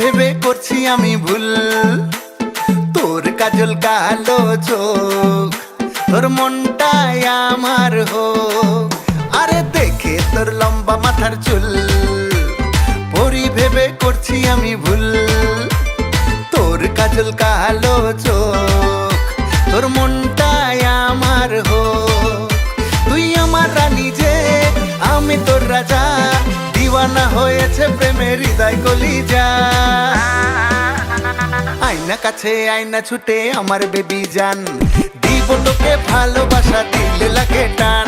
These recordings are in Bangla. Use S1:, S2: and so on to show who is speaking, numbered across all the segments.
S1: ভেবে করছি আমি ভুল, তোর কাজল কালো চোখ, তোর মনটাই আমার হোক। আরে দেখে তোর লম্বা মাথার চুল, পরি ভেবে করছি আমি ভুল, তোর কাজল কালো চোখ, তোর মনটাই আমার হোক। তুই আমার রানী যে, আমি তোর রাজা, দিওয়ানা হয়েছে প্রেমের হৃদয় কলিজা। আয়না কাছে আয়না ছুটে আমার বেবি জান, দিব তোকে ভালোবাসা দিলে লাগে টান।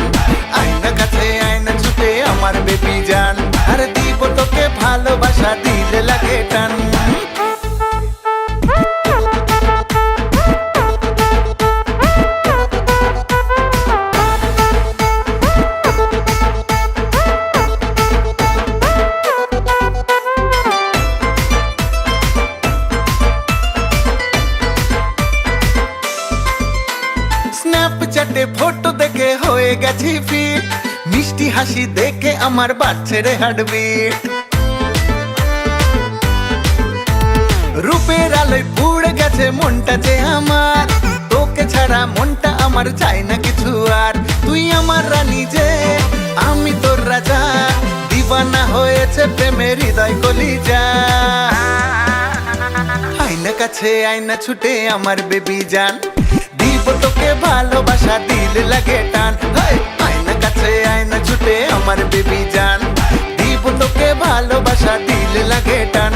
S1: আয়না কাছে আয়না ছুটে আমার বেবি জান, আরে দিব তোকে ভালোবাসা দিলে লাগে টান। স্ন্যাপচ্যাটে ফটো দেখে হয়ে গেছি ফিট, মিষ্টি হাসি দেখে আমার বাড়ছে রে হার্টবিট। রূপের আলোয় পুড়ে গেছে মনটা যে আমার, তোকে ছাড়া মনটা আমার চাই না কিছু আর। তুই আমার রানী যে, আমি তোর রাজা, দিওয়ানা হয়েছে প্রেমের হৃদয় কলিজা। আয়না কাছে আয়না ছুটে আমার বেবি জান, দিব তোকে ভালোবাসা দিলে লাগে টান। আয়না কাছে আয়না ছুটে আমার বেবি জান, দিব তোকে ভালোবাসা দিলে লাগে টান।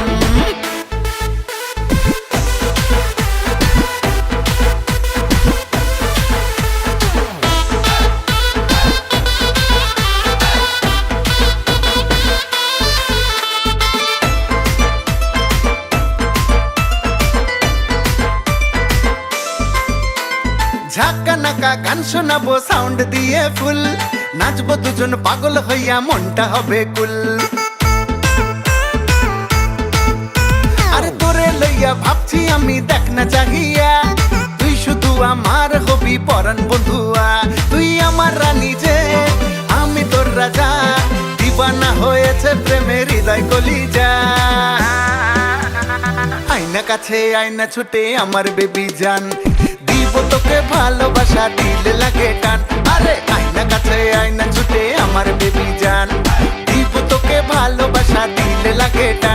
S1: ঝাঁকা নাকা গান শোনাবো সাউন্ড দিয়ে ফুল, নাচবো দুজন পাগল হইয়া মনটা হবে কুল। আরে তোরে লইয়া ভাবছি আমি দেখ না চাহিয়া, তুই শুধু আমার হবি পরাণ বন্ধুয়া। তুই আমার রানী যে, আমি তোর রাজা, দিওয়ানা হয়েছে প্রেমের হৃদয় কলিজা। আয়না কাছে আয়না ছুটে আমার বেবি জান, দিব তোকে ভালোবাসা দিলে লাগে টান। আরে আয়না কাছে আয়না ছুটে আমার বেবি জান, দিব তোকে ভালোবাসা দিলে লাগে টান।